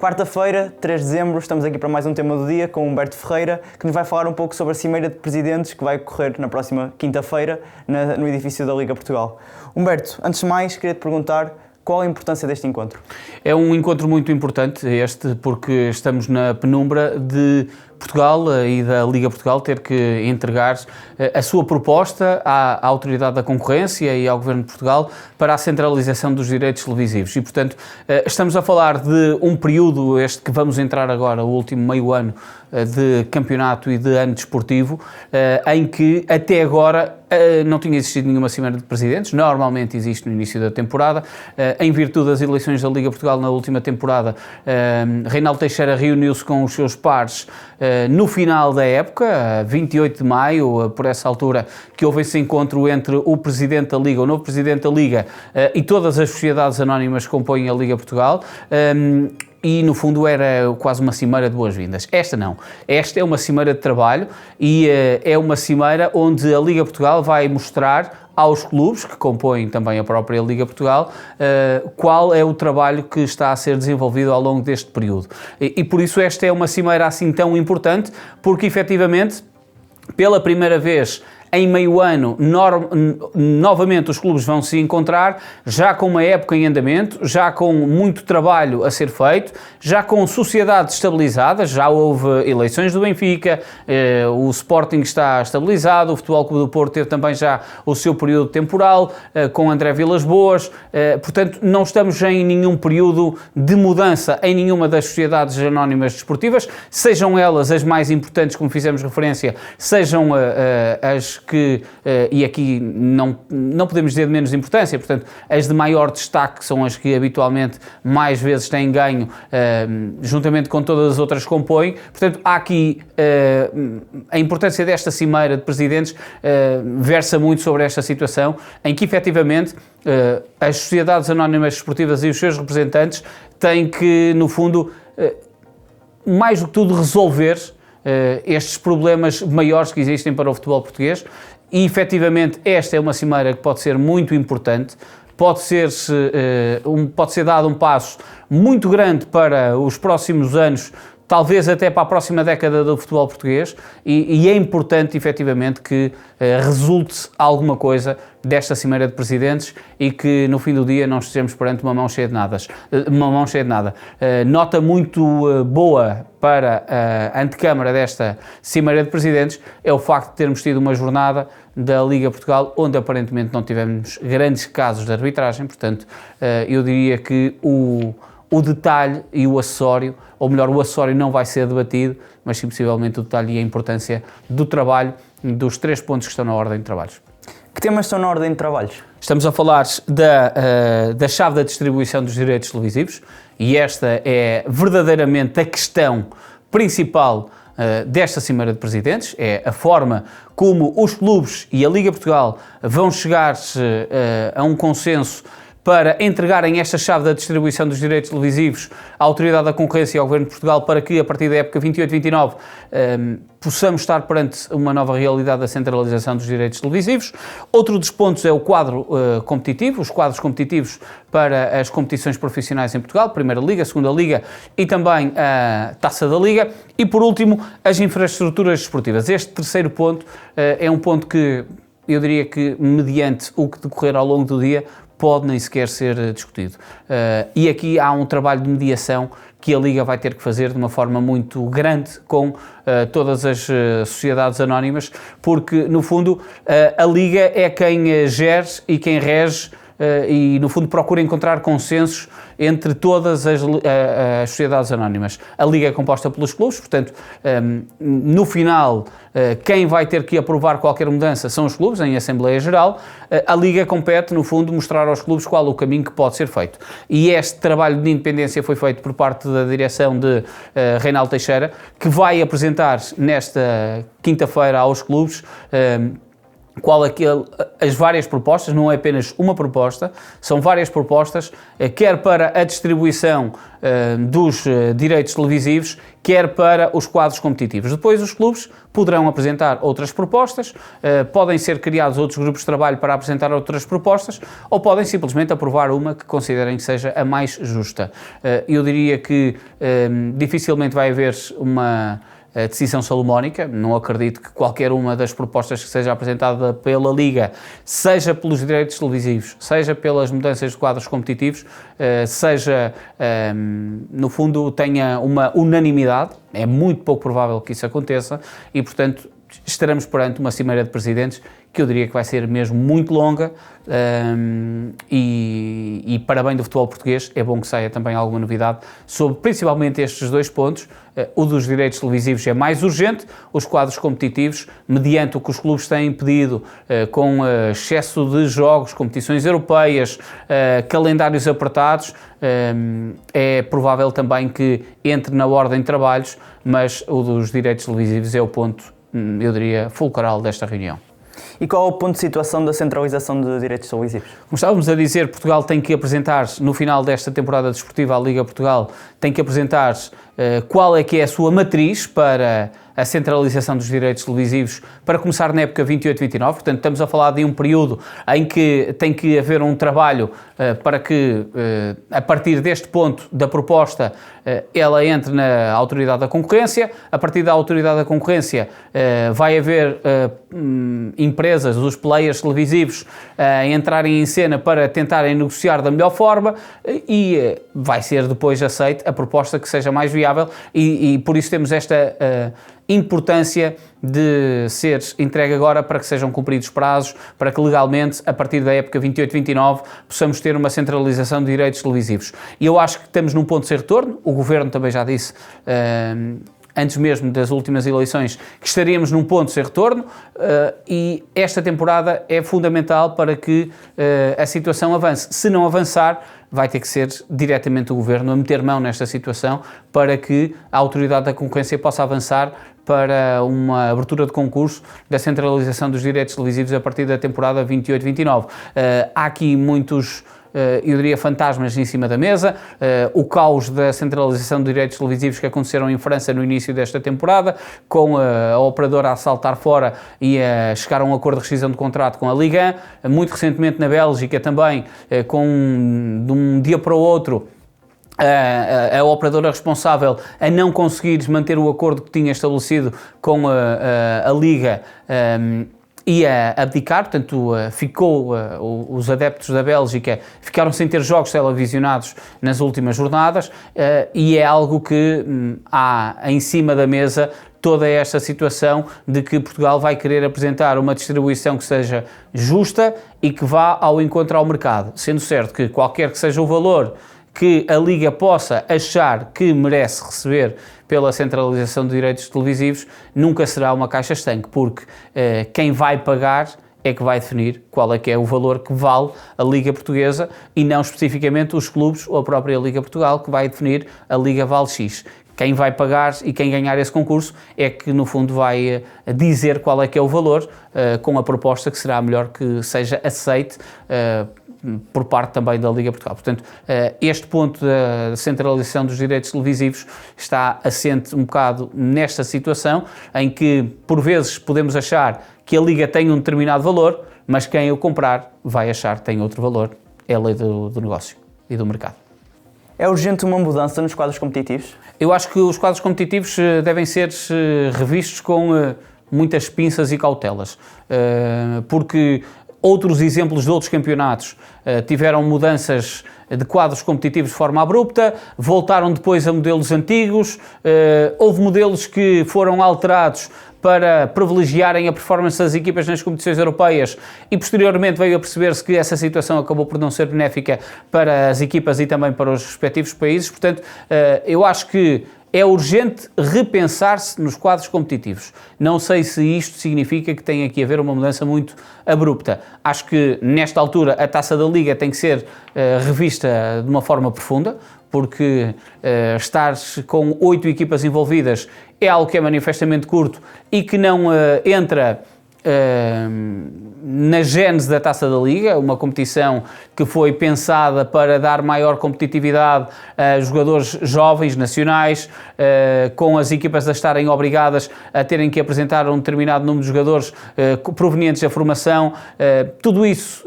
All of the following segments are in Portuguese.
Quarta-feira, 3 de dezembro, estamos aqui para mais um tema do dia com Humberto Ferreira, que nos vai falar um pouco sobre a Cimeira de Presidentes que vai ocorrer na próxima quinta-feira no edifício da Liga Portugal. Humberto, antes de mais, queria-te perguntar qual a importância deste encontro? É um encontro muito importante este, porque estamos na penumbra de Portugal e da Liga Portugal ter que entregar a sua proposta à Autoridade da Concorrência e ao Governo de Portugal para a centralização dos direitos televisivos. E, portanto, estamos a falar de um período, este que vamos entrar agora, o último meio ano de campeonato e de ano desportivo, em que até agora não tinha existido nenhuma Cimeira de Presidentes. Normalmente existe no início da temporada. Em virtude das eleições da Liga Portugal na última temporada, Reinaldo Teixeira reuniu-se com os seus pares no final da época, 28 de maio, por essa altura, que houve esse encontro entre o Presidente da Liga, o novo Presidente da Liga e todas as sociedades anónimas que compõem a Liga Portugal. E, no fundo, era quase uma cimeira de boas-vindas. Esta não. Esta é uma cimeira de trabalho e é uma cimeira onde a Liga Portugal vai mostrar aos clubes, que compõem também a própria Liga Portugal, qual é o trabalho que está a ser desenvolvido ao longo deste período. E por isso esta é uma cimeira assim tão importante, porque, efetivamente, pela primeira vez em meio ano, novamente os clubes vão se encontrar, já com uma época em andamento, já com muito trabalho a ser feito, já com sociedades estabilizadas, já houve eleições do Benfica, o Sporting está estabilizado, o Futebol Clube do Porto teve também já o seu período temporal, com André Vilas-Boas, portanto não estamos em nenhum período de mudança em nenhuma das sociedades anónimas desportivas, sejam elas as mais importantes, como fizemos referência, sejam as que, e aqui não podemos dizer de menos importância, portanto, as de maior destaque são as que habitualmente mais vezes têm ganho, juntamente com todas as outras que compõem. Portanto, há aqui a importância desta Cimeira de Presidentes versa muito sobre esta situação, em que efetivamente as sociedades anónimas desportivas e os seus representantes têm que, no fundo, mais do que tudo, resolver estes problemas maiores que existem para o futebol português e, efetivamente, esta é uma cimeira que pode ser muito importante, pode ser dado um passo muito grande para os próximos anos, talvez até para a próxima década do futebol português e é importante, efetivamente, que resulte alguma coisa desta Cimeira de Presidentes e que no fim do dia não estejamos perante uma mão cheia de nada. Nota muito boa para a antecâmara desta Cimeira de Presidentes é o facto de termos tido uma jornada da Liga Portugal onde aparentemente não tivemos grandes casos de arbitragem, portanto eu diria que o detalhe e o acessório, ou melhor, o acessório não vai ser debatido, mas sim possivelmente o detalhe e a importância do trabalho, dos 3 pontos que estão na ordem de trabalhos. Que temas estão na ordem de trabalhos? Estamos a falar da chave da distribuição dos direitos televisivos e esta é verdadeiramente a questão principal desta Cimeira de Presidentes, é a forma como os clubes e a Liga Portugal vão chegar a um consenso para entregarem esta chave da distribuição dos direitos televisivos à Autoridade da Concorrência e ao Governo de Portugal para que, a partir da época 28-29, possamos estar perante uma nova realidade da centralização dos direitos televisivos. Outro dos pontos é o quadro competitivo, os quadros competitivos para as competições profissionais em Portugal, Primeira Liga, Segunda Liga e também a Taça da Liga. E, por último, as infraestruturas desportivas. Este terceiro ponto é um ponto que eu diria que, mediante o que decorrer ao longo do dia, pode nem sequer ser discutido. E aqui há um trabalho de mediação que a Liga vai ter que fazer de uma forma muito grande com todas as sociedades anónimas, porque, no fundo, a Liga é quem gere e quem rege e, no fundo, procura encontrar consensos entre todas as sociedades anónimas. A Liga é composta pelos clubes, portanto, no final, quem vai ter que aprovar qualquer mudança são os clubes, em Assembleia Geral. A Liga compete, no fundo, mostrar aos clubes qual o caminho que pode ser feito. E este trabalho de independência foi feito por parte da direção de Reinaldo Teixeira, que vai apresentar nesta quinta-feira aos clubes as várias propostas, não é apenas uma proposta, são várias propostas, quer para a distribuição dos direitos televisivos, quer para os quadros competitivos. Depois os clubes poderão apresentar outras propostas, podem ser criados outros grupos de trabalho para apresentar outras propostas, ou podem simplesmente aprovar uma que considerem que seja a mais justa. Eu diria que dificilmente vai haver uma decisão salomónica. Não acredito que qualquer uma das propostas que seja apresentada pela Liga, seja pelos direitos televisivos, seja pelas mudanças de quadros competitivos, seja, no fundo, tenha uma unanimidade. É muito pouco provável que isso aconteça e, portanto, estaremos perante uma cimeira de presidentes que eu diria que vai ser mesmo muito longa e para bem do futebol português é bom que saia também alguma novidade sobre principalmente estes dois pontos. O dos direitos televisivos é mais urgente, os quadros competitivos, mediante o que os clubes têm pedido, com excesso de jogos, competições europeias, calendários apertados, é provável também que entre na ordem de trabalhos, mas o dos direitos televisivos é o ponto, eu diria, fulcral desta reunião. E qual é o ponto de situação da centralização de direitos televisivos? Como estávamos a dizer, Portugal tem que apresentar, no final desta temporada desportiva, a Liga Portugal tem que apresentar qual é que é a sua matriz para a centralização dos direitos televisivos para começar na época 28-29, portanto estamos a falar de um período em que tem que haver um trabalho para que, a partir deste ponto da proposta, ela entre na Autoridade da Concorrência. A partir da Autoridade da Concorrência vai haver empresas, os players televisivos, entrarem em cena para tentarem negociar da melhor forma e vai ser depois aceite a proposta que seja mais viável e por isso temos esta importância de ser entregue agora para que sejam cumpridos prazos, para que legalmente, a partir da época 28-29, possamos ter uma centralização de direitos televisivos. E eu acho que estamos num ponto de sem retorno, o Governo também já disse, antes mesmo das últimas eleições, que estaríamos num ponto de sem retorno e esta temporada é fundamental para que a situação avance. Se não avançar, vai ter que ser diretamente o Governo a meter mão nesta situação para que a Autoridade da Concorrência possa avançar para uma abertura de concurso da centralização dos direitos televisivos a partir da temporada 28-29. Há aqui muitos, eu diria, fantasmas em cima da mesa, o caos da centralização de direitos televisivos que aconteceram em França no início desta temporada, com a operadora a saltar fora e a chegar a um acordo de rescisão de contrato com a Liga 1, muito recentemente na Bélgica também, de um dia para o outro, a operadora responsável a não conseguir manter o acordo que tinha estabelecido com a Liga e a abdicar, portanto os adeptos da Bélgica ficaram sem ter jogos televisionados nas últimas jornadas e é algo que há em cima da mesa toda esta situação de que Portugal vai querer apresentar uma distribuição que seja justa e que vá ao encontro ao mercado, sendo certo que qualquer que seja o valor que a Liga possa achar que merece receber pela centralização de direitos televisivos, nunca será uma caixa estanque, porque quem vai pagar é que vai definir qual é que é o valor que vale a Liga Portuguesa e não especificamente os clubes ou a própria Liga Portugal, que vai definir a Liga vale X. Quem vai pagar e quem ganhar esse concurso é que, no fundo, vai dizer qual é que é o valor, com a proposta que será a melhor que seja aceite por parte também da Liga Portugal. Portanto, este ponto da centralização dos direitos televisivos está assente um bocado nesta situação, em que, por vezes, podemos achar que a Liga tem um determinado valor, mas quem o comprar vai achar que tem outro valor. É a lei do negócio e do mercado. É urgente uma mudança nos quadros competitivos? Eu acho que os quadros competitivos devem ser revistos com muitas pinças e cautelas, porque outros exemplos de outros campeonatos tiveram mudanças de quadros competitivos de forma abrupta, voltaram depois a modelos antigos, houve modelos que foram alterados para privilegiarem a performance das equipas nas competições europeias e posteriormente veio a perceber-se que essa situação acabou por não ser benéfica para as equipas e também para os respectivos países. Portanto, eu acho que é urgente repensar-se nos quadros competitivos. Não sei se isto significa que tem aqui a haver uma mudança muito abrupta. Acho que, nesta altura, a Taça da Liga tem que ser revista de uma forma profunda, porque estar com 8 equipas envolvidas é algo que é manifestamente curto e que não entra na gênese da Taça da Liga, uma competição que foi pensada para dar maior competitividade a jogadores jovens, nacionais, com as equipas a estarem obrigadas a terem que apresentar um determinado número de jogadores provenientes da formação. Tudo isso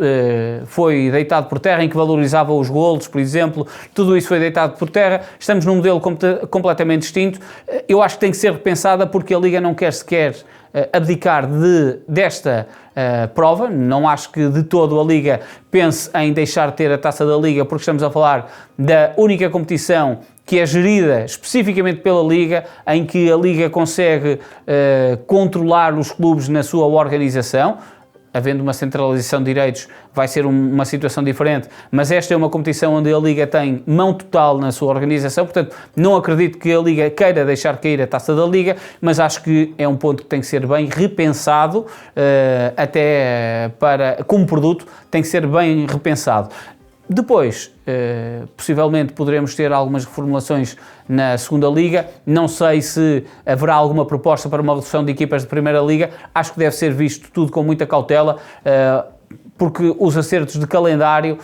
foi deitado por terra, em que valorizava os golos, por exemplo, tudo isso foi deitado por terra. Estamos num modelo completamente distinto. Eu acho que tem que ser repensada, porque a Liga não quer sequer abdicar desta prova. Não acho que de todo a Liga pense em deixar de ter a Taça da Liga, porque estamos a falar da única competição que é gerida especificamente pela Liga, em que a Liga consegue controlar os clubes na sua organização. Havendo uma centralização de direitos, vai ser uma situação diferente, mas esta é uma competição onde a Liga tem mão total na sua organização, portanto, não acredito que a Liga queira deixar cair a Taça da Liga, mas acho que é um ponto que tem que ser bem repensado, até como produto, tem que ser bem repensado. Depois, possivelmente poderemos ter algumas reformulações na segunda Liga. Não sei se haverá alguma proposta para uma redução de equipas de Primeira Liga. Acho que deve ser visto tudo com muita cautela, porque os acertos de calendário,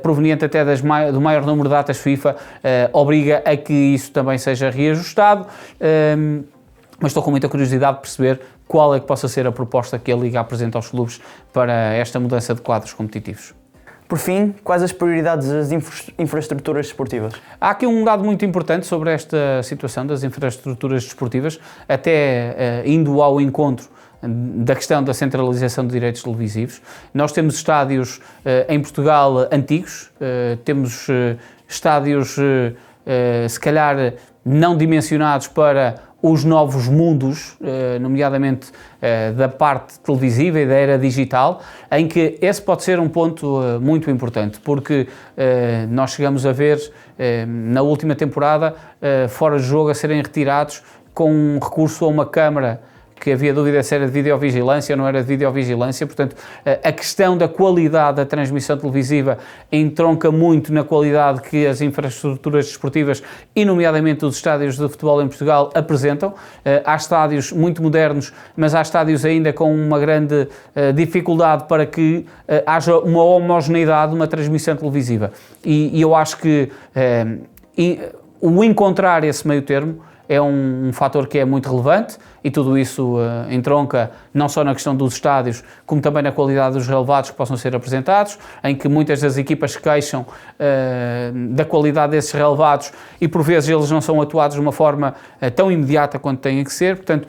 proveniente até do maior número de datas FIFA, obriga a que isso também seja reajustado. Mas estou com muita curiosidade de perceber qual é que possa ser a proposta que a Liga apresenta aos clubes para esta mudança de quadros competitivos. Por fim, quais as prioridades das infraestruturas desportivas? Há aqui um dado muito importante sobre esta situação das infraestruturas desportivas, até indo ao encontro da questão da centralização de direitos televisivos. Nós temos estádios em Portugal antigos, temos estádios se calhar não dimensionados para os novos mundos, nomeadamente da parte televisiva e da era digital, em que esse pode ser um ponto muito importante, porque nós chegamos a ver na última temporada fora de jogo a serem retirados com um recurso a uma câmara que havia dúvida se era de videovigilância ou não era de videovigilância. Portanto, a questão da qualidade da transmissão televisiva entronca muito na qualidade que as infraestruturas desportivas, e nomeadamente os estádios de futebol em Portugal, apresentam. Há estádios muito modernos, mas há estádios ainda com uma grande dificuldade para que haja uma homogeneidade, uma transmissão televisiva. E eu acho que o encontrar esse meio termo é um fator que é muito relevante, e tudo isso entronca não só na questão dos estádios, como também na qualidade dos relevados que possam ser apresentados, em que muitas das equipas se queixam da qualidade desses relevados e por vezes eles não são atuados de uma forma tão imediata quanto têm que ser. Portanto,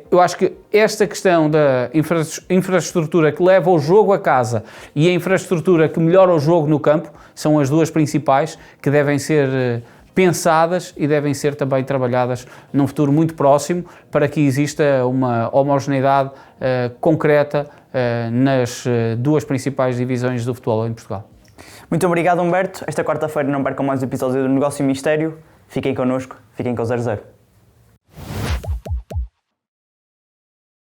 eu acho que esta questão da infraestrutura que leva o jogo a casa e a infraestrutura que melhora o jogo no campo são as duas principais que devem ser pensadas e devem ser também trabalhadas num futuro muito próximo, para que exista uma homogeneidade concreta nas duas principais divisões do futebol em Portugal. Muito obrigado, Humberto. Esta quarta-feira não percam mais um episódio do Negócio e Mistério. Fiquem connosco, fiquem com o 00.